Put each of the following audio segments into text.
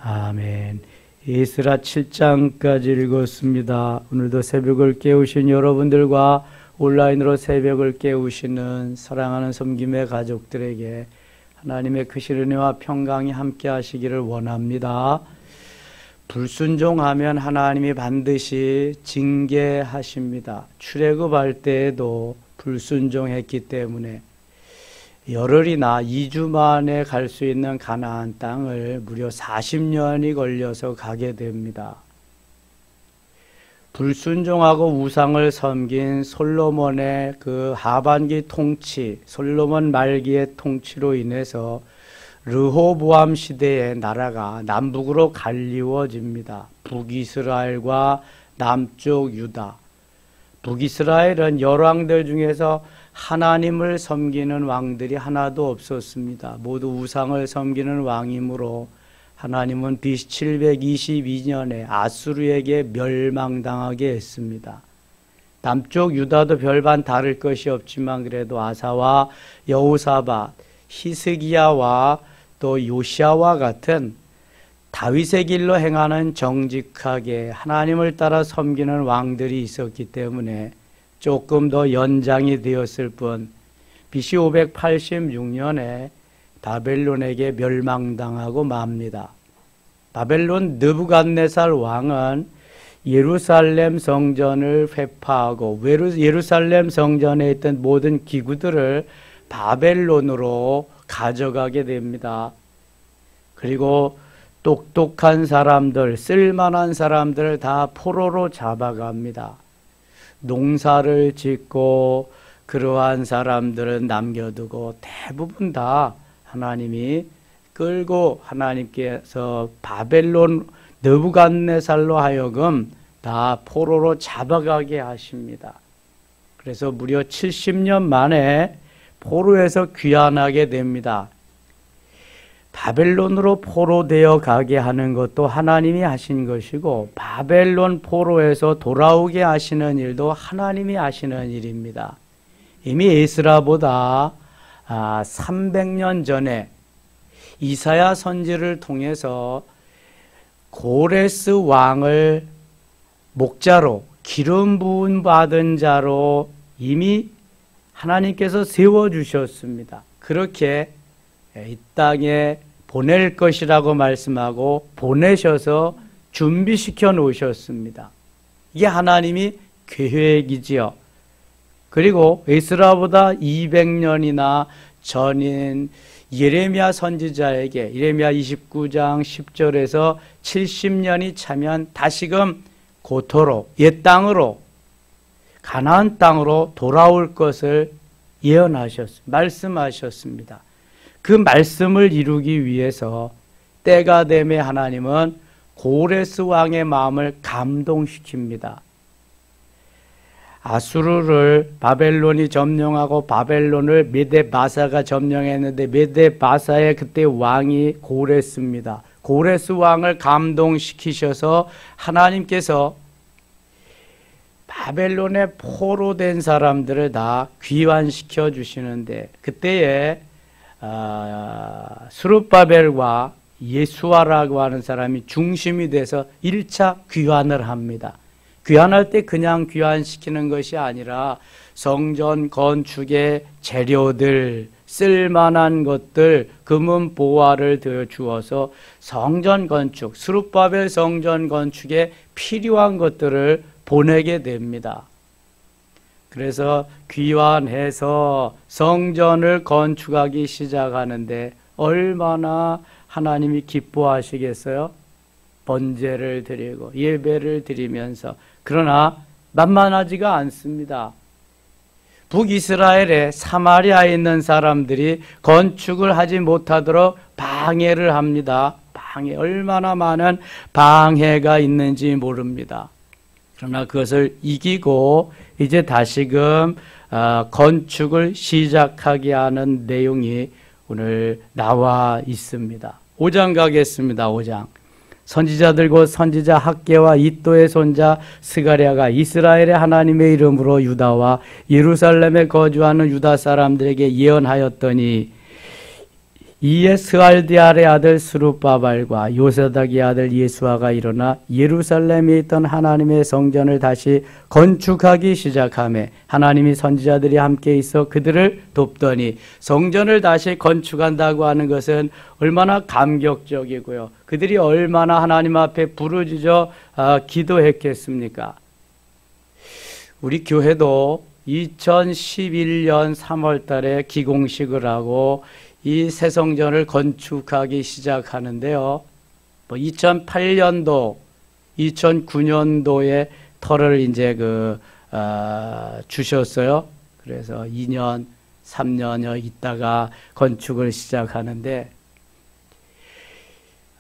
아멘. 에스라 7장까지 읽었습니다. 오늘도 새벽을 깨우신 여러분들과 온라인으로 새벽을 깨우시는 사랑하는 섬김의 가족들에게 하나님의 크신 은혜와 평강이 함께 하시기를 원합니다. 불순종하면 하나님이 반드시 징계하십니다. 출애굽할 때에도 불순종했기 때문에 열흘이나 2주 만에 갈 수 있는 가나안 땅을 무려 40년이 걸려서 가게 됩니다. 불순종하고 우상을 섬긴 솔로몬의 그 하반기 통치, 솔로몬 말기의 통치로 인해서 르호보암 시대의 나라가 남북으로 갈리워집니다. 북이스라엘과 남쪽 유다. 북이스라엘은 열왕들 중에서 하나님을 섬기는 왕들이 하나도 없었습니다. 모두 우상을 섬기는 왕이므로 하나님은 BC 722년에 아수르에게 멸망당하게 했습니다. 남쪽 유다도 별반 다를 것이 없지만 그래도 아사와 여호사밧, 히스기야와 또 요시아와 같은 다윗의 길로 행하는 정직하게 하나님을 따라 섬기는 왕들이 있었기 때문에 조금 더 연장이 되었을 뿐 BC 586년에 바벨론에게 멸망당하고 맙니다. 바벨론 느부갓네살 왕은 예루살렘 성전을 회파하고 예루살렘 성전에 있던 모든 기구들을 바벨론으로 가져가게 됩니다. 그리고 똑똑한 사람들, 쓸만한 사람들을 다 포로로 잡아갑니다. 농사를 짓고 그러한 사람들은 남겨두고 대부분 다 하나님이 끌고 하나님께서 바벨론 느부갓네살로 하여금 다 포로로 잡아가게 하십니다. 그래서 무려 70년 만에 포로에서 귀환하게 됩니다. 바벨론으로 포로되어 가게 하는 것도 하나님이 하신 것이고 바벨론 포로에서 돌아오게 하시는 일도 하나님이 하시는 일입니다. 이미 에스라보다 300년 전에 이사야 선지를 통해서 고레스 왕을 목자로 기름 부은 받은 자로 이미 하나님께서 세워주셨습니다. 그렇게 이 땅에 보낼 것이라고 말씀하고 보내셔서 준비시켜 놓으셨습니다. 이게 하나님이 계획이지요. 그리고 에스라보다 200년이나 전인 예레미야 선지자에게 예레미야 29장 10절에서 70년이 차면 다시금 고토로 옛 땅으로 가나안 땅으로 돌아올 것을 말씀하셨습니다. 그 말씀을 이루기 위해서 때가 되매 하나님은 고레스 왕의 마음을 감동시킵니다. 아수르를 바벨론이 점령하고 바벨론을 메데바사가 점령했는데 메데바사의 그때 왕이 고레스입니다. 고레스 왕을 감동시키셔서 하나님께서 바벨론에 포로된 사람들을 다 귀환시켜 주시는데 그때에 스룹바벨과 예수아라고 하는 사람이 중심이 돼서 1차 귀환을 합니다. 귀환할 때 그냥 귀환시키는 것이 아니라 성전 건축의 재료들, 쓸만한 것들, 금은 보화를 더 주어서 성전 건축, 스룹바벨 성전 건축에 필요한 것들을 보내게 됩니다. 그래서 귀환해서 성전을 건축하기 시작하는데 얼마나 하나님이 기뻐하시겠어요? 번제를 드리고 예배를 드리면서 그러나 만만하지가 않습니다. 북이스라엘의 사마리아에 있는 사람들이 건축을 하지 못하도록 방해를 합니다. 얼마나 많은 방해가 있는지 모릅니다. 그러나 그것을 이기고 이제 다시금 건축을 시작하게 하는 내용이 오늘 나와 있습니다. 5장 가겠습니다. 5장. 선지자들 곧 선지자 학개와 이또의 손자 스가랴가 이스라엘의 하나님의 이름으로 유다와 예루살렘에 거주하는 유다 사람들에게 예언하였더니 이에 스알디알의 아들 스룹바발과 요사닥의 아들 예수아가 일어나 예루살렘에 있던 하나님의 성전을 다시 건축하기 시작하며 하나님이 선지자들이 함께 있어 그들을 돕더니, 성전을 다시 건축한다고 하는 것은 얼마나 감격적이고요. 그들이 얼마나 하나님 앞에 부르짖어 기도했겠습니까? 우리 교회도 2011년 3월 달에 기공식을 하고 이 새 성전을 건축하기 시작하는데요. 2008년도, 2009년도에 터를 이제 주셨어요. 그래서 2년, 3년여 있다가 건축을 시작하는데,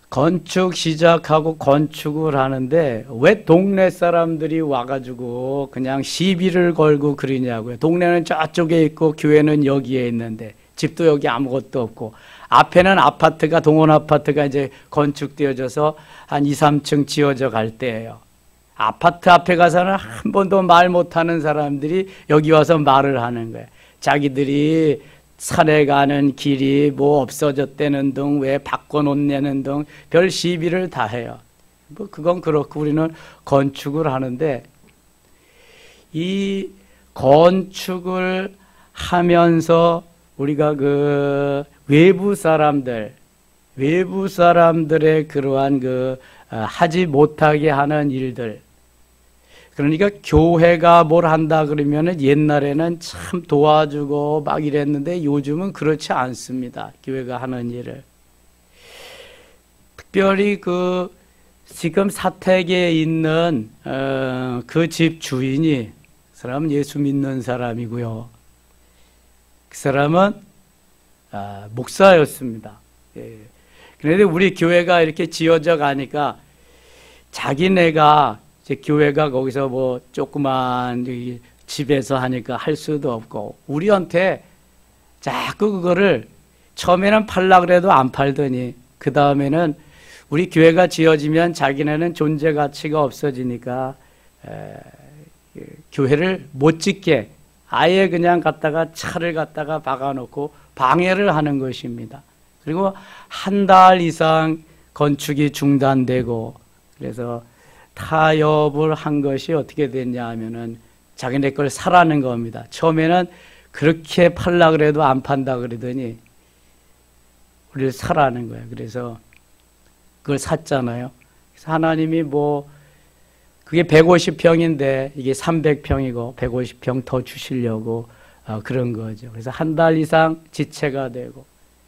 건축 시작하고 건축을 하는데 왜 동네 사람들이 와가지고 그냥 시비를 걸고 그러냐고요. 동네는 저쪽에 있고 교회는 여기에 있는데, 집도 여기 아무것도 없고, 앞에는 아파트가, 동원 아파트가 이제 건축되어져서 한 2, 3층 지어져 갈 때예요. 아파트 앞에 가서는 한 번도 말 못하는 사람들이 여기 와서 말을 하는 거예요. 자기들이 산에 가는 길이 뭐 없어졌다는 등, 왜 바꿔놓냐는 등 별 시비를 다 해요. 그건 그렇고 우리는 건축을 하는데, 이 건축을 하면서 우리가 외부 사람들의 그러한 하지 못하게 하는 일들. 그러니까 교회가 뭘 한다 그러면은 옛날에는 참 도와주고 막 이랬는데 요즘은 그렇지 않습니다. 교회가 하는 일을. 특별히 지금 사택에 있는 그 집 주인이, 그 사람은 예수 믿는 사람이고요. 그 사람은 목사였습니다. 예. 그런데 우리 교회가 이렇게 지어져 가니까 자기네가 이제 교회가 거기서 뭐 조그만 집에서 하니까 할 수도 없고, 우리한테 자꾸 그거를 처음에는 팔라 그래도 안 팔더니 그 다음에는 우리 교회가 지어지면 자기네는 존재 가치가 없어지니까 교회를 못 짓게 아예 그냥 갖다가 차를 갖다가 박아놓고 방해를 하는 것입니다. 그리고 한 달 이상 건축이 중단되고, 그래서 타협을 한 것이 어떻게 됐냐 하면은 자기네 걸 사라는 겁니다. 처음에는 그렇게 팔라 그래도 안 판다 그러더니 우리를 사라는 거예요. 그래서 그걸 샀잖아요. 그래서 하나님이 그게 150평인데 이게 300평이고 150평 더 주시려고 그런 거죠. 그래서 한 달 이상 지체가 되고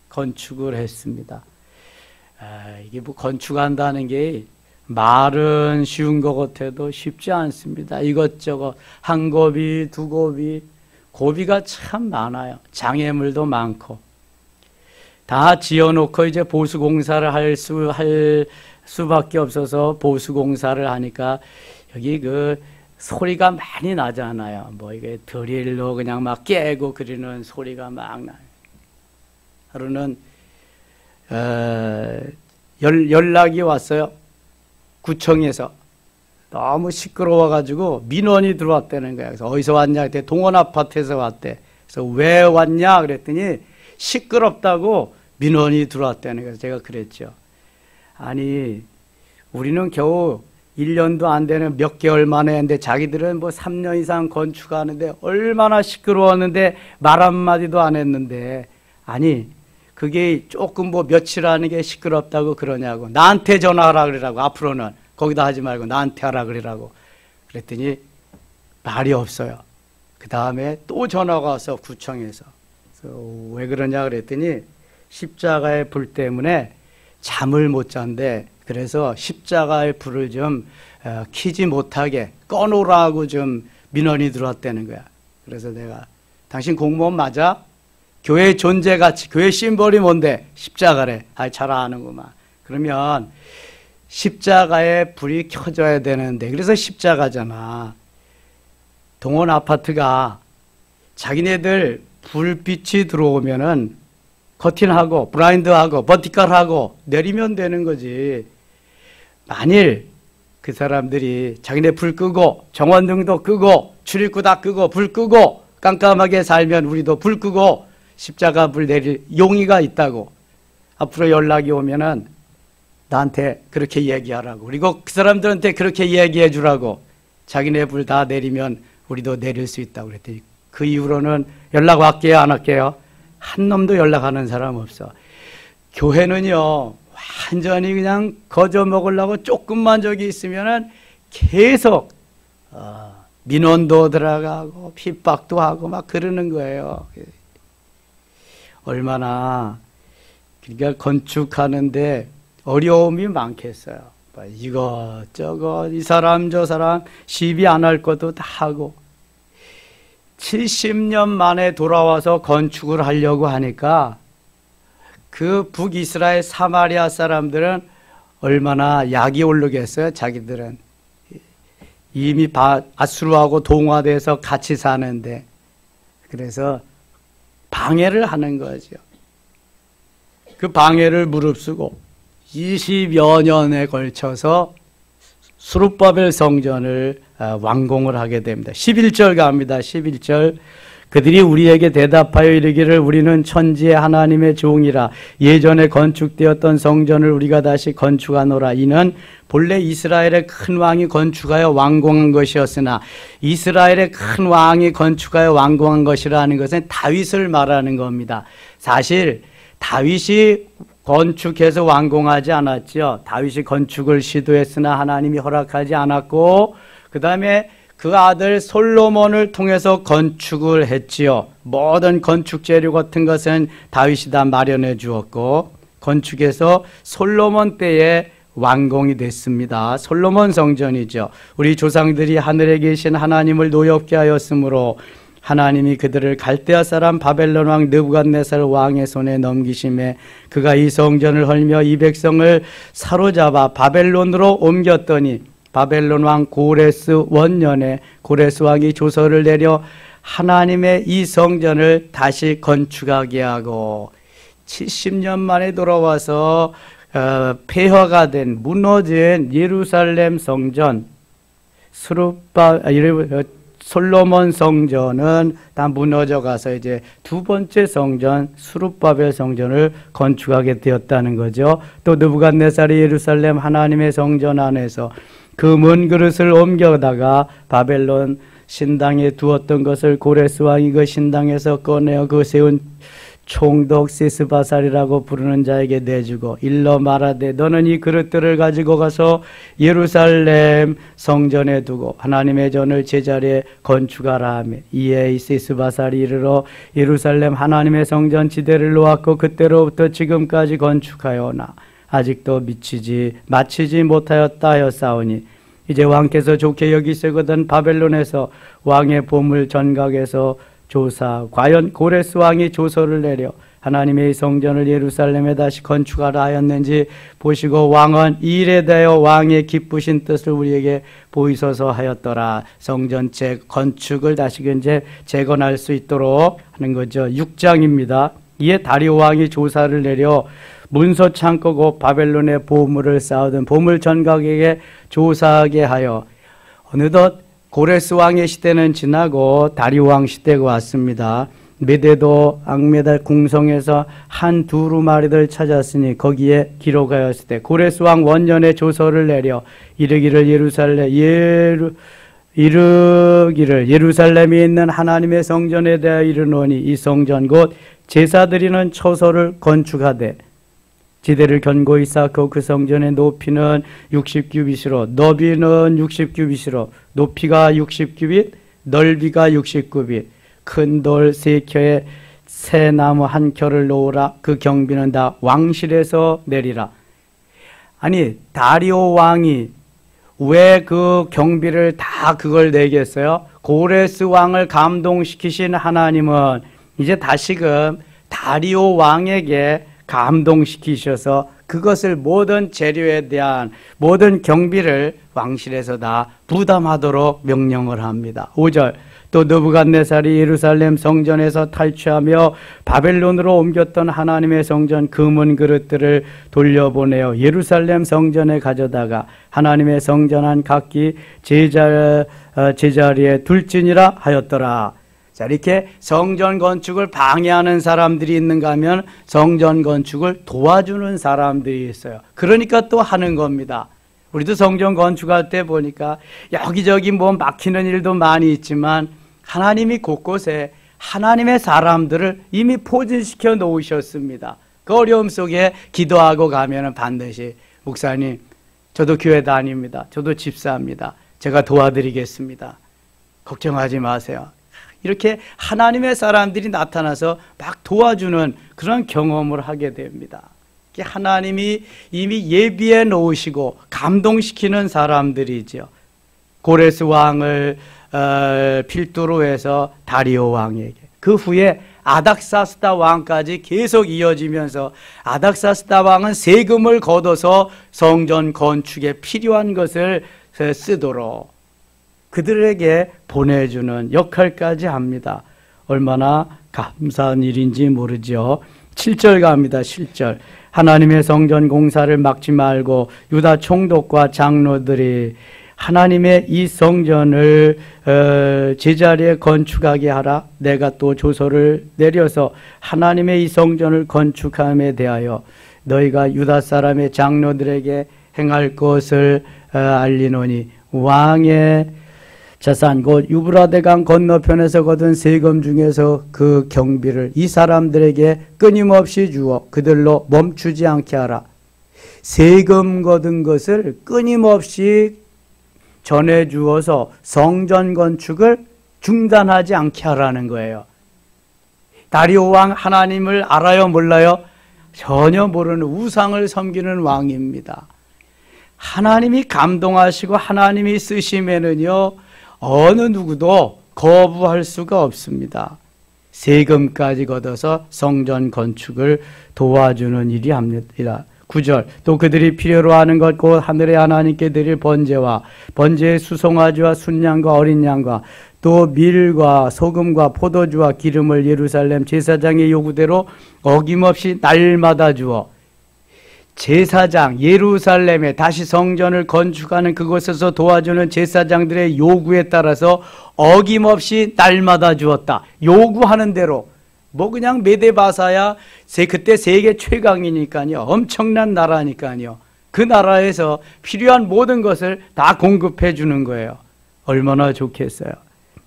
건축을 했습니다. 이게 건축한다는 게 말은 쉬운 것 같아도 쉽지 않습니다. 이것저것 한 고비, 두 고비, 고비가 참 많아요. 장애물도 많고. 다 지어놓고 이제 보수공사를 할 수밖에 없어서 보수공사를 하니까 여기 소리가 많이 나잖아요. 이게 드릴로 그냥 막 깨고 그러는 소리가 막 나요. 하루는 연락이 왔어요. 구청에서 너무 시끄러워가지고 민원이 들어왔다는 거야. 그래서 어디서 왔냐? 그때 동원 아파트에서 왔대. 그래서 왜 왔냐? 그랬더니 시끄럽다고 민원이 들어왔다는 거예요. 제가 그랬죠. 아니, 우리는 겨우 1년도 안 되는 몇 개월 만에 했는데 자기들은 3년 이상 건축하는데 얼마나 시끄러웠는데 말 한마디도 안 했는데, 아니 그게 조금 며칠 하는 게 시끄럽다고 그러냐고. 나한테 전화하라 그러라고. 앞으로는 거기다 하지 말고 나한테 하라 그러라고. 그랬더니 말이 없어요. 그 다음에 또 전화가 와서 구청에서. 그래서 왜 그러냐 그랬더니 십자가의 불 때문에 잠을 못 잔대. 그래서 십자가의 불을 좀 켜지 못하게 꺼놓으라고 좀 민원이 들어왔다는 거야. 그래서 내가, 당신 공무원 맞아? 교회 존재 가치, 교회 심볼이 뭔데? 십자가래. 잘 아는구만. 그러면 십자가의 불이 켜져야 되는데, 그래서 십자가잖아. 동원 아파트가 자기네들 불빛이 들어오면은 커튼하고 블라인드하고 버티컬하고 내리면 되는 거지. 만일 그 사람들이 자기네 불 끄고 정원등도 끄고 출입구 다 끄고 불 끄고 깜깜하게 살면 우리도 불 끄고 십자가 불 내릴 용의가 있다고. 앞으로 연락이 오면은 나한테 그렇게 얘기하라고. 그리고 그 사람들한테 그렇게 얘기해 주라고. 자기네 불 다 내리면 우리도 내릴 수 있다고 그랬더니 그 이후로는 연락 할게요, 안 할게요? 한 놈도 연락하는 사람 없어. 교회는요, 완전히 그냥 거저 먹으려고 조금만 저기 있으면은 계속, 민원도 들어가고 핍박도 하고 막 그러는 거예요. 얼마나, 그러니까 건축하는데 어려움이 많겠어요. 이것저것, 이 사람 저 사람 시비 안 할 것도 다 하고 70년 만에 돌아와서 건축을 하려고 하니까 그 북이스라엘 사마리아 사람들은 얼마나 약이 오르겠어요. 자기들은 이미 아수르하고 동화돼서 같이 사는데, 그래서 방해를 하는 거죠. 그 방해를 무릅쓰고 20여 년에 걸쳐서 수룹바벨 성전을 완공을 하게 됩니다. 11절 갑니다. 11절. 그들이 우리에게 대답하여 이르기를 우리는 천지의 하나님의 종이라 예전에 건축되었던 성전을 우리가 다시 건축하노라. 이는 본래 이스라엘의 큰 왕이 건축하여 완공한 것이었으나 이스라엘의 큰 왕이 건축하여 완공한 것이라는 것은 다윗을 말하는 겁니다. 사실 다윗이 건축해서 완공하지 않았죠. 다윗이 건축을 시도했으나 하나님이 허락하지 않았고, 그 다음에 그 아들 솔로몬을 통해서 건축을 했지요. 모든 건축 재료 같은 것은 다윗이 다 마련해 주었고, 건축해서 솔로몬 때에 완공이 됐습니다. 솔로몬 성전이죠. 우리 조상들이 하늘에 계신 하나님을 노엽게 하였으므로 하나님이 그들을 갈대아 사람 바벨론 왕 느부갓네살 왕의 손에 넘기심에 그가 이 성전을 헐며 이 백성을 사로잡아 바벨론으로 옮겼더니 바벨론 왕 고레스 원년에 고레스 왕이 조서를 내려 하나님의 이 성전을 다시 건축하게 하고 70년 만에 돌아와서 폐허가 된 무너진 예루살렘 성전 솔로몬 성전은 다 무너져 가서 이제 두 번째 성전 수룹바벨 성전을 건축하게 되었다는 거죠. 또 느부갓네살이 예루살렘 하나님의 성전 안에서 금은 그릇을 옮겨다가 바벨론 신당에 두었던 것을 고레스 왕이 그 신당에서 꺼내어 그 세운 총독 세스바살이라고 부르는 자에게 내주고 일러 말하되 너는 이 그릇들을 가지고 가서 예루살렘 성전에 두고 하나님의 전을 제자리에 건축하라 하며 이에 이 세스바살이 이르러 예루살렘 하나님의 성전 지대를 놓았고 그때로부터 지금까지 건축하여오나 아직도 마치지 못하였다 하였사오니 이제 왕께서 좋게 여기시거든 바벨론에서 왕의 보물 전각에서 조사 과연 고레스 왕이 조서를 내려 하나님의 성전을 예루살렘에 다시 건축하라 하였는지 보시고 왕은 이 일에 대하여 왕의 기쁘신 뜻을 우리에게 보이소서 하였더라. 성전 건축을 다시 이제 재건할 수 있도록 하는 거죠. 6장입니다. 이에 다리오 왕이 조사를 내려 문서 창고고 바벨론의 보물을 쌓으던 보물 전각에게 조사하게 하여 어느덧 고레스 왕의 시대는 지나고 다리오 왕 시대가 왔습니다. 메대도 악메달 궁성에서 한 두루마리를 찾았으니 거기에 기록하였을 때 고레스 왕 원년에 조서를 내려 이르기를 예루살렘에 있는 하나님의 성전에 대하여 이르노니 이 성전 곧 제사 드리는 처소를 건축하되 지대를 견고히 쌓고 그 성전의 높이는 60규빗으로 너비는 60규빗으로 높이가 60규빗 넓이가 60규빗 큰 돌 3켜에 새 나무 1켜를 놓으라. 그 경비는 다 왕실에서 내리라. 아니 다리오 왕이 왜 그 경비를 다 그걸 내겠어요? 고레스 왕을 감동시키신 하나님은 이제 다시금 다리오 왕에게 감동시키셔서 그것을 모든 재료에 대한 모든 경비를 왕실에서 다 부담하도록 명령을 합니다. 5절 또 느부갓네살이 예루살렘 성전에서 탈취하며 바벨론으로 옮겼던 하나님의 성전 금은 그릇들을 돌려보내어 예루살렘 성전에 가져다가 하나님의 성전 안 각기 제자리에 둘지니라 하였더라. 자, 이렇게 성전 건축을 방해하는 사람들이 있는가 하면 성전 건축을 도와주는 사람들이 있어요. 그러니까 또 하는 겁니다. 우리도 성전 건축할 때 보니까 여기저기 뭐 막히는 일도 많이 있지만 하나님이 곳곳에 하나님의 사람들을 이미 포진시켜 놓으셨습니다. 그 어려움 속에 기도하고 가면은 반드시 목사님, 저도 교회 다닙니다. 저도 집사입니다. 제가 도와드리겠습니다. 걱정하지 마세요. 이렇게 하나님의 사람들이 나타나서 막 도와주는 그런 경험을 하게 됩니다. 하나님이 이미 예비해 놓으시고 감동시키는 사람들이죠. 고레스 왕을 필두로 해서 다리오 왕에게, 그 후에 아닥사스다 왕까지 계속 이어지면서 아닥사스다 왕은 세금을 걷어서 성전 건축에 필요한 것을 쓰도록 그들에게 보내주는 역할까지 합니다. 얼마나 감사한 일인지 모르죠. 7절 갑니다. 7절. 하나님의 성전 공사를 막지 말고 유다 총독과 장로들이 하나님의 이 성전을 제자리에 건축하게 하라. 내가 또 조서를 내려서 하나님의 이 성전을 건축함에 대하여 너희가 유다 사람의 장로들에게 행할 것을 알리노니 왕의 자산 곧 유브라데강 건너편에서 거둔 세금 중에서 그 경비를 이 사람들에게 끊임없이 주어 그들로 멈추지 않게 하라. 세금 거둔 것을 끊임없이 전해주어서 성전 건축을 중단하지 않게 하라는 거예요. 다리오 왕 하나님을 알아요, 몰라요? 전혀 모르는 우상을 섬기는 왕입니다. 하나님이 감동하시고 하나님이 쓰시면은요, 어느 누구도 거부할 수가 없습니다. 세금까지 걷어서 성전 건축을 도와주는 일이 합니다. 9절. 또 그들이 필요로 하는 것 곧 하늘의 하나님께 드릴 번제와 번제의 수송아지와 순양과 어린 양과 또 밀과 소금과 포도주와 기름을 예루살렘 제사장의 요구대로 어김없이 날마다 주어 제사장 예루살렘에 다시 성전을 건축하는 그곳에서 도와주는 제사장들의 요구에 따라서 어김없이 날마다 주었다. 요구하는 대로. 뭐 그냥 메데바사야 그때 세계 최강이니까요. 엄청난 나라니까요. 그 나라에서 필요한 모든 것을 다 공급해 주는 거예요. 얼마나 좋겠어요.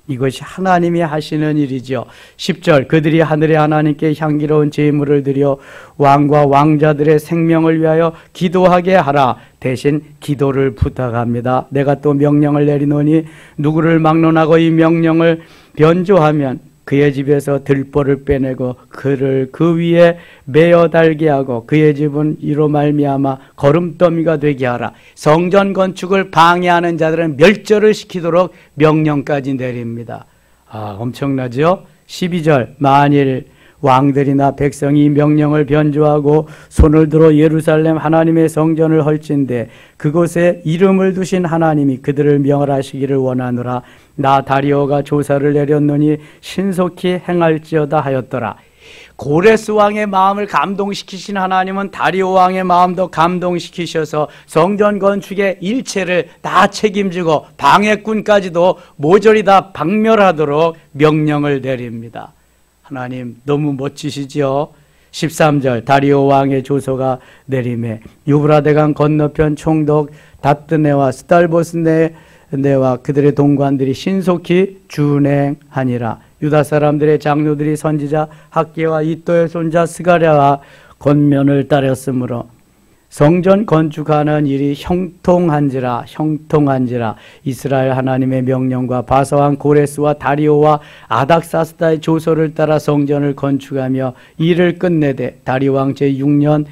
이것이 하나님이 하시는 일이죠. 10절. 그들이 하늘의 하나님께 향기로운 제물을 드려 왕과 왕자들의 생명을 위하여 기도하게 하라. 대신 기도를 부탁합니다. 내가 또 명령을 내리노니 누구를 막론하고 이 명령을 변조하면 그의 집에서 들보를 빼내고 그를 그 위에 매어 달게 하고 그의 집은 이로 말미암아 거름더미가 되게 하라. 성전 건축을 방해하는 자들은 멸절을 시키도록 명령까지 내립니다. 엄청나죠? 12절. 만일 왕들이나 백성이 명령을 변조하고 손을 들어 예루살렘 하나님의 성전을 헐진대 그곳에 이름을 두신 하나님이 그들을 멸하시기를 원하노라. 나 다리오가 조사를 내렸노니 신속히 행할지어다 하였더라. 고레스 왕의 마음을 감동시키신 하나님은 다리오 왕의 마음도 감동시키셔서 성전 건축의 일체를 다 책임지고 방해꾼까지도 모조리 다 박멸하도록 명령을 내립니다. 하나님 너무 멋지시죠? 13절. 다리오 왕의 조서가 내림에 유브라데강 건너편 총독 다뜨네와 스달보스네와 그들의 동관들이 신속히 준행하니라. 유다 사람들의 장로들이 선지자 학개와 이또의 손자 스가랴와 권면을 따랐으므로 성전 건축하는 일이 형통한지라 이스라엘 하나님의 명령과 바사왕 고레스와 다리오와 아닥사스다의 조서를 따라 성전을 건축하며 일을 끝내되 다리오 왕 제6년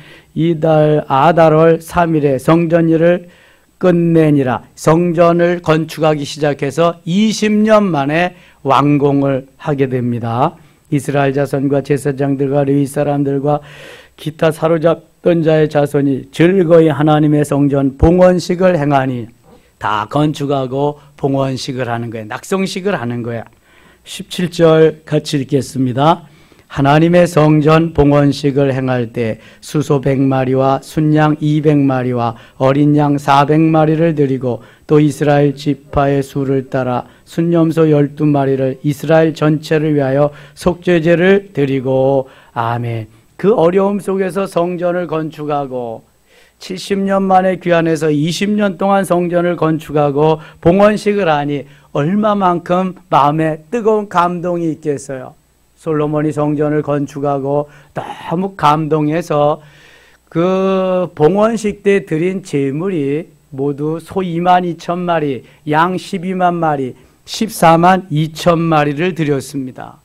아달월 3일에 성전 일을 끝내니라. 성전을 건축하기 시작해서 20년 만에 완공을 하게 됩니다. 이스라엘 자손과 제사장들과 레위 사람들과 기타 사로잡던 자의 자손이 즐거이 하나님의 성전 봉헌식을 행하니 다 건축하고 봉헌식을 하는 거예요. 낙성식을 하는 거예요. 17절 같이 읽겠습니다. 하나님의 성전 봉헌식을 행할 때 수소 100마리와 순양 200마리와 어린 양 400마리를 드리고 또 이스라엘 지파의 수를 따라 순염소 12마리를 이스라엘 전체를 위하여 속죄제를 드리고 아멘. 그 어려움 속에서 성전을 건축하고 70년 만에 귀환해서 20년 동안 성전을 건축하고 봉헌식을 하니 얼마만큼 마음에 뜨거운 감동이 있겠어요. 솔로몬이 성전을 건축하고 너무 감동해서 그 봉헌식 때 드린 제물이 모두 소 2만 2천 마리, 양 12만 마리, 14만 2천 마리를 드렸습니다.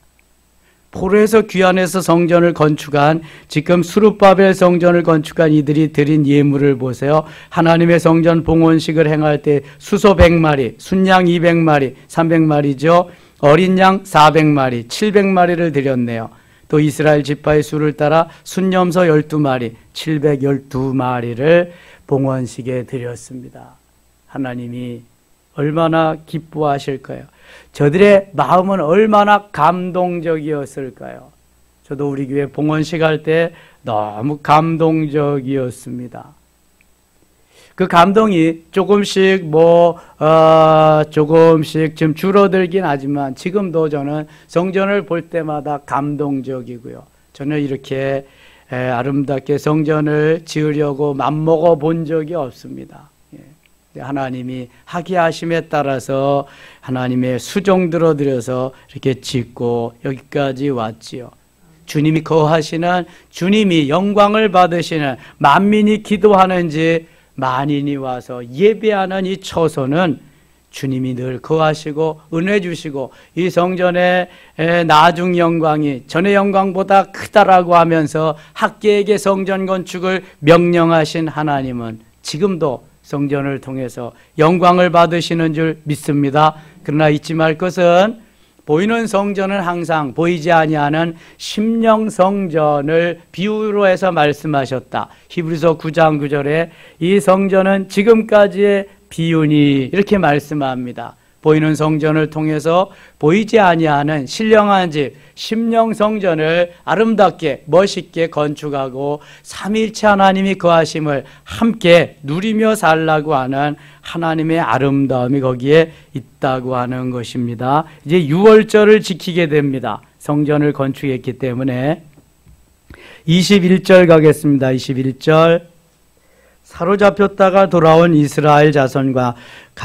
포로에서 귀환해서 성전을 건축한 지금 스룹바벨 성전을 건축한 이들이 드린 예물을 보세요. 하나님의 성전 봉헌식을 행할 때 수소 100마리, 순양 200마리, 300마리죠. 어린 양 400마리, 700마리를 드렸네요. 또 이스라엘 지파의 수를 따라 순염소 12마리, 712마리를 봉헌식에 드렸습니다. 하나님이 얼마나 기뻐하실까요? 저들의 마음은 얼마나 감동적이었을까요? 저도 우리 교회 봉헌식 할 때 너무 감동적이었습니다. 그 감동이 조금씩 조금씩 좀 줄어들긴 하지만 지금도 저는 성전을 볼 때마다 감동적이고요. 저는 이렇게 아름답게 성전을 지으려고 맘먹어 본 적이 없습니다. 하나님이 하게 하심에 따라서 하나님의 수종 들어드려서 이렇게 짓고 여기까지 왔지요. 주님이 거하시는, 주님이 영광을 받으시는, 만민이 기도하는지 만인이 와서 예배하는 이 처소는 주님이 늘 거하시고 은혜 주시고 이 성전의 나중 영광이 전의 영광보다 크다라고 하면서 학계에게 성전 건축을 명령하신 하나님은 지금도 성전을 통해서 영광을 받으시는 줄 믿습니다. 그러나 잊지 말 것은 보이는 성전은 항상 보이지 아니하는 심령 성전을 비유로 해서 말씀하셨다. 히브리서 9장 9절에 이 성전은 지금까지의 비유니 이렇게 말씀합니다. 보이는 성전을 통해서 보이지 아니하는 신령한 집, 심령 성전을 아름답게 멋있게 건축하고 삼위일체 하나님이 거하심을 함께 누리며 살라고 하는 하나님의 아름다움이 거기에 있다고 하는 것입니다. 이제 6월절을 지키게 됩니다. 성전을 건축했기 때문에 21절 가겠습니다. 21절 사로잡혔다가 돌아온 이스라엘 자손과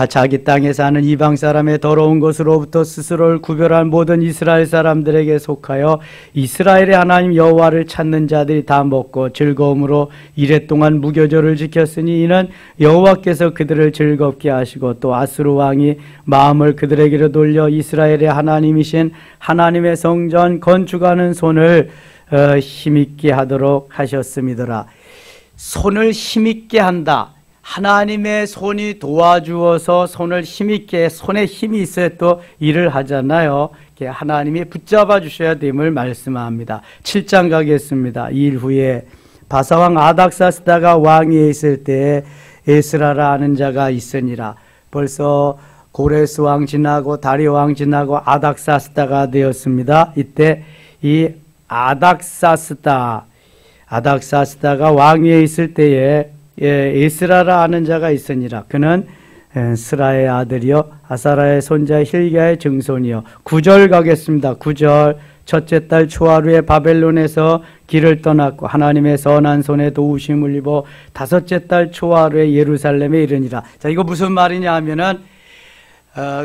자기 땅에 사는 이방 사람의 더러운 것으로부터 스스로를 구별한 모든 이스라엘 사람들에게 속하여 이스라엘의 하나님 여호와를 찾는 자들이 다 먹고 즐거움으로 이레 동안 무교절을 지켰으니 이는 여호와께서 그들을 즐겁게 하시고 또 아스루 왕이 마음을 그들에게로 돌려 이스라엘의 하나님이신 하나님의 성전 건축하는 손을 힘있게 하도록 하셨음이더라. 손을 힘있게 한다. 하나님의 손이 도와주어서 손을 힘있게, 손에 힘이 있어야 또 일을 하잖아요. 하나님이 붙잡아 주셔야 됨을 말씀합니다. 7장 가겠습니다. 2일 후에 바사왕 아닥사스다가 왕위에 있을 때에 에스라라 하는 자가 있으니라. 벌써 고레스 왕 지나고 다리오 왕 지나고 아닥사스다가 되었습니다. 이때 이 아닥사스다가 왕위에 있을 때에 에스라라 하는 자가 있으니라. 그는 스라의 아들이요 아사라의 손자 힐기야의 증손이요. 9절 가겠습니다. 9절 첫째 달 초하루에 바벨론에서 길을 떠났고 하나님의 선한 손에 도우심을 입어 다섯째 달 초하루에 예루살렘에 이르니라. 자, 이거 무슨 말이냐 하면은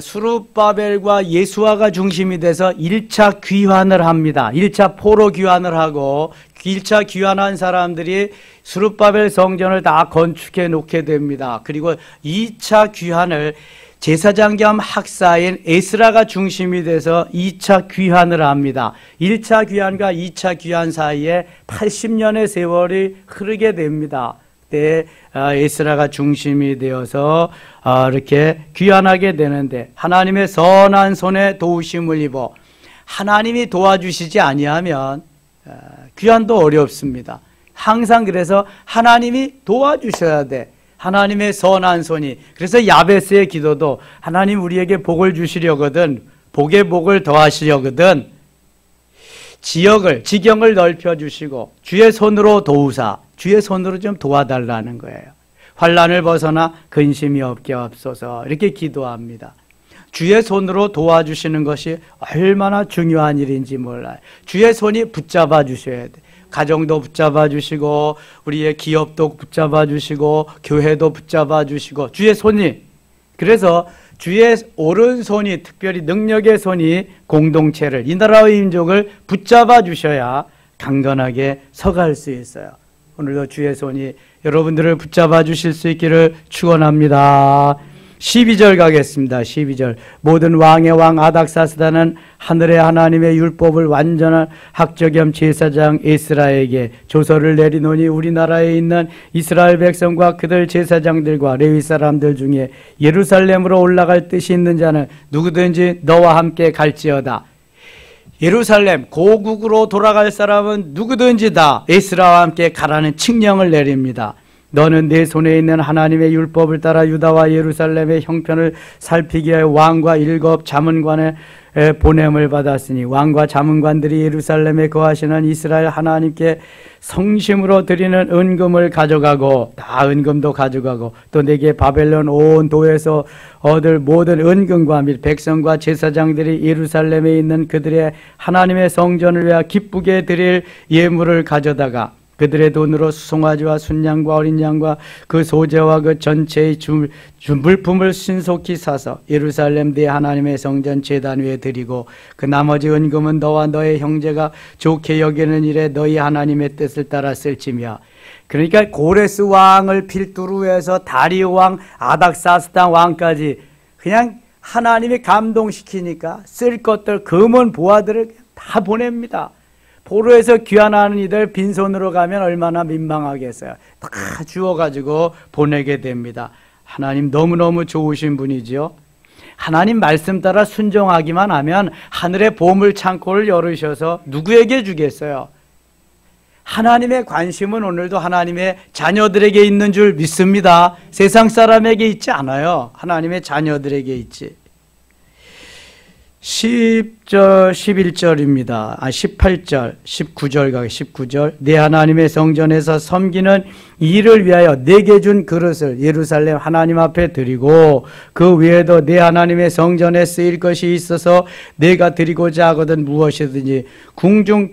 스룹바벨과 예수아가 중심이 돼서 1차 귀환을 합니다. 1차 포로 귀환을 하고 1차 귀환한 사람들이 스룹바벨 성전을 다 건축해 놓게 됩니다. 그리고 2차 귀환을 제사장 겸 학사인 에스라가 중심이 돼서 2차 귀환을 합니다. 1차 귀환과 2차 귀환 사이에 80년의 세월이 흐르게 됩니다. 그때 에스라가 중심이 되어서 이렇게 귀환하게 되는데 하나님의 선한 손에 도우심을 입어 하나님이 도와주시지 아니하면 귀환도 어렵습니다. 항상 그래서 하나님이 도와주셔야 돼. 하나님의 선한 손이. 그래서 야베스의 기도도 하나님 우리에게 복을 주시려거든, 복에 복을 더하시려거든 지경을 넓혀주시고 주의 손으로 도우사, 주의 손으로 좀 도와달라는 거예요. 환난을 벗어나 근심이 없게 하옵소서 이렇게 기도합니다. 주의 손으로 도와주시는 것이 얼마나 중요한 일인지 몰라요. 주의 손이 붙잡아 주셔야 돼. 가정도 붙잡아 주시고 우리의 기업도 붙잡아 주시고 교회도 붙잡아 주시고 주의 손이, 그래서 주의 오른손이, 특별히 능력의 손이 공동체를, 이 나라의 민족을 붙잡아 주셔야 강건하게 서갈 수 있어요. 오늘도 주의 손이 여러분들을 붙잡아 주실 수 있기를 축원합니다. 12절 가겠습니다. 12절. 모든 왕의 왕 아닥사스다는 하늘의 하나님의 율법을 완전한 학적 겸 제사장 에스라에게 조서를 내리노니 우리나라에 있는 이스라엘 백성과 그들 제사장들과 레위 사람들 중에 예루살렘으로 올라갈 뜻이 있는 자는 누구든지 너와 함께 갈지어다. 예루살렘 고국으로 돌아갈 사람은 누구든지 다 에스라와 함께 가라는 칙령을 내립니다. 너는 내 손에 있는 하나님의 율법을 따라 유다와 예루살렘의 형편을 살피기 위하여 왕과 7 자문관의 보냄을 받았으니 왕과 자문관들이 예루살렘에 거하시는 이스라엘 하나님께 성심으로 드리는 은금을 가져가고, 다 은금도 가져가고, 또 내게 바벨론 온 도에서 얻을 모든 은금과 및 백성과 제사장들이 예루살렘에 있는 그들의 하나님의 성전을 위하여 기쁘게 드릴 예물을 가져다가 그들의 돈으로 수송아지와 순양과 어린 양과 그 소재와 그 전체의 물품을 신속히 사서 예루살렘 내 하나님의 성전 제단 위에 드리고 그 나머지 은금은 너와 너의 형제가 좋게 여기는 일에 너희 하나님의 뜻을 따라 쓸지며. 그러니까 고레스 왕을 필두로 해서 다리오 왕, 아닥사스다 왕까지 그냥 하나님이 감동시키니까 쓸 것들, 금은 보화들을 다 보냅니다. 포로에서 귀환하는 이들 빈손으로 가면 얼마나 민망하겠어요. 다 주워가지고 보내게 됩니다. 하나님 너무너무 좋으신 분이죠. 하나님 말씀 따라 순종하기만 하면 하늘의 보물 창고를 열으셔서 누구에게 주겠어요? 하나님의 관심은 오늘도 하나님의 자녀들에게 있는 줄 믿습니다. 세상 사람에게 있지 않아요. 하나님의 자녀들에게 있지. 10절, 11절입니다. 18절, 19절 가게 19절. 내 하나님의 성전에서 섬기는 일을 위하여 내게 준 그릇을 예루살렘 하나님 앞에 드리고 그 외에도 내 하나님의 성전에 쓰일 것이 있어서 내가 드리고자 하거든 무엇이든지 궁중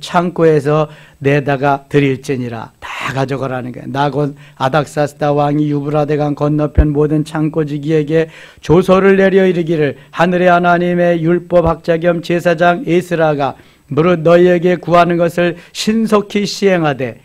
창고에서 내다가 드릴지니라. 다 가져가라는 거예요. 나곧 아닥사스다 왕이 유브라데강 건너편 모든 창고지기에게 조서를 내려 이르기를 하늘의 하나님의 율법 학자 겸 제사장 에스라가 무릇 너희에게 구하는 것을 신속히 시행하되.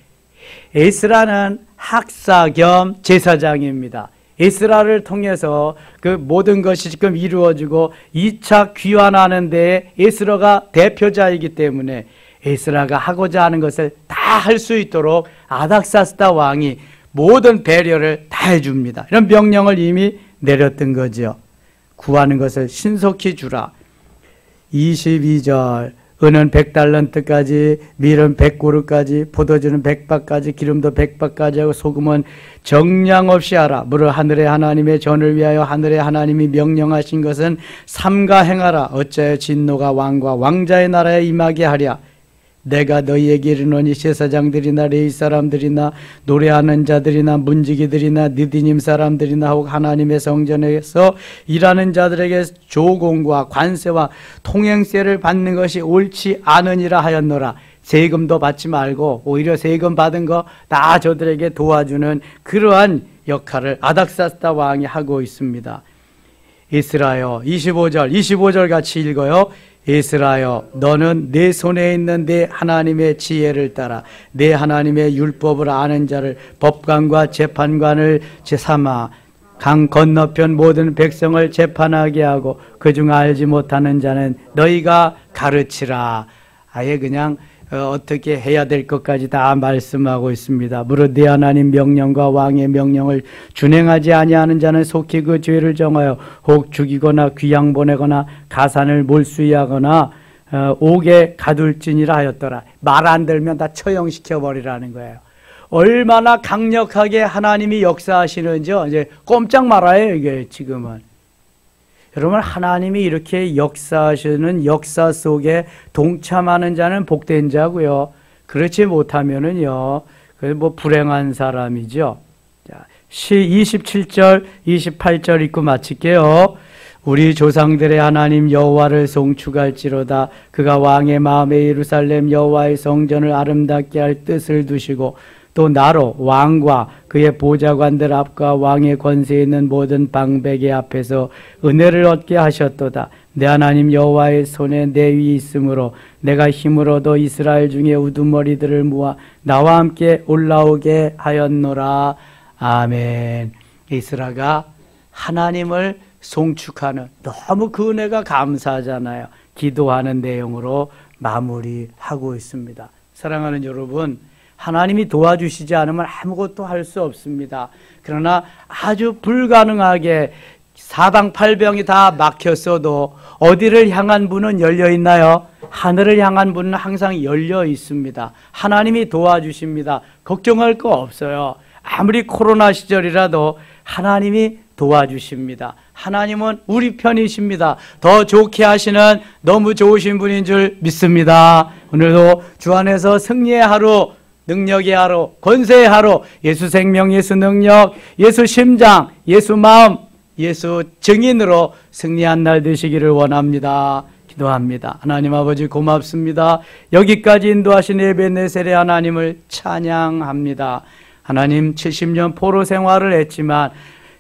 에스라는 학사 겸 제사장입니다. 에스라를 통해서 그 모든 것이 지금 이루어지고 2차 귀환하는 데에 에스라가 대표자이기 때문에 에스라가 하고자 하는 것을 다 할 수 있도록 아닥사스다 왕이 모든 배려를 다 해줍니다. 이런 명령을 이미 내렸던 거죠. 구하는 것을 신속히 주라. 22절. 은은 100달란트까지, 밀은 100고루까지, 포도주는 100바까지, 기름도 100바까지 하고 소금은 정량 없이 하라. 무릇 하늘의 하나님의 전을 위하여 하늘의 하나님이 명령하신 것은 삼가 행하라. 어찌하여 진노가 왕과 왕자의 나라에 임하게 하랴. 내가 너희에게 이르노니 제사장들이나 레위 사람들이나 노래하는 자들이나 문지기들이나 느디님 사람들이나 혹 하나님의 성전에서 일하는 자들에게 조공과 관세와 통행세를 받는 것이 옳지 않으니라 하였노라. 세금도 받지 말고 오히려 세금 받은 거 다 저들에게 도와주는 그러한 역할을 아닥사스다 왕이 하고 있습니다. 에스라여 25절 같이 읽어요. 에스라여 너는 내 손에 있는 내 하나님의 지혜를 따라 내 하나님의 율법을 아는 자를 법관과 재판관을 삼아 강 건너편 모든 백성을 재판하게 하고 그중 알지 못하는 자는 너희가 가르치라. 아예 그냥 어떻게 해야 될 것까지 다 말씀하고 있습니다. 무릇 내 하나님 명령과 왕의 명령을 준행하지 아니하는 자는 속히 그 죄를 정하여 혹 죽이거나 귀양 보내거나 가산을 몰수하거나 옥에 가둘지니라 하였더라. 말 안 들면 다 처형시켜 버리라는 거예요. 얼마나 강력하게 하나님이 역사하시는지 이제 꼼짝 말아요. 이게 지금은 여러분, 하나님이 이렇게 역사하시는 역사 속에 동참하는 자는 복된 자고요. 그렇지 못하면은요, 뭐 불행한 사람이죠. 자, 27절, 28절 읽고 마칠게요. 우리 조상들의 하나님 여호와를 송축할지로다. 그가 왕의 마음에 예루살렘 여호와의 성전을 아름답게 할 뜻을 두시고 또 나로 왕과 그의 보좌관들 앞과 왕의 권세에 있는 모든 방백의 앞에서 은혜를 얻게 하셨도다. 내 하나님 여호와의 손에 내 위 있으므로 내가 힘을 얻어 이스라엘 중에 우두머리들을 모아 나와 함께 올라오게 하였노라. 아멘. 이스라가 하나님을 송축하는, 너무 그 은혜가 감사하잖아요. 기도하는 내용으로 마무리하고 있습니다. 사랑하는 여러분, 하나님이 도와주시지 않으면 아무것도 할 수 없습니다. 그러나 아주 불가능하게 사방팔병이 다 막혔어도 어디를 향한 문은 열려 있나요? 하늘을 향한 문은 항상 열려 있습니다. 하나님이 도와주십니다. 걱정할 거 없어요. 아무리 코로나 시절이라도 하나님이 도와주십니다. 하나님은 우리 편이십니다. 더 좋게 하시는 너무 좋으신 분인 줄 믿습니다. 오늘도 주 안에서 승리의 하루, 능력의 하루, 권세의 하루, 예수 생명, 예수 능력, 예수 심장, 예수 마음, 예수 증인으로 승리한 날 되시기를 원합니다. 기도합니다. 하나님 아버지 고맙습니다. 여기까지 인도하신 에베네셀의 하나님을 찬양합니다. 하나님 70년 포로 생활을 했지만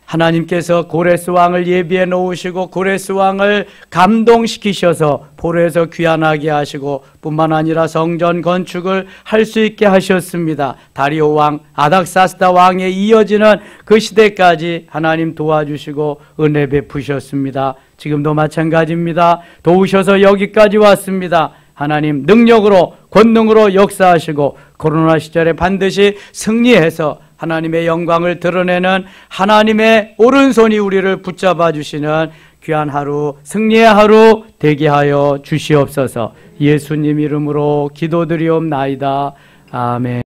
하나님께서 고레스 왕을 예비해 놓으시고 고레스 왕을 감동시키셔서 포로에서 귀환하게 하시고 뿐만 아니라 성전 건축을 할 수 있게 하셨습니다. 다리오 왕, 아닥사스다 왕에 이어지는 그 시대까지 하나님 도와주시고 은혜 베푸셨습니다. 지금도 마찬가지입니다. 도우셔서 여기까지 왔습니다. 하나님 능력으로 권능으로 역사하시고 코로나 시절에 반드시 승리해서 하나님의 영광을 드러내는 하나님의 오른손이 우리를 붙잡아 주시는 귀한 하루, 승리의 하루 되게 하여 주시옵소서. 예수님 이름으로 기도드리옵나이다. 아멘.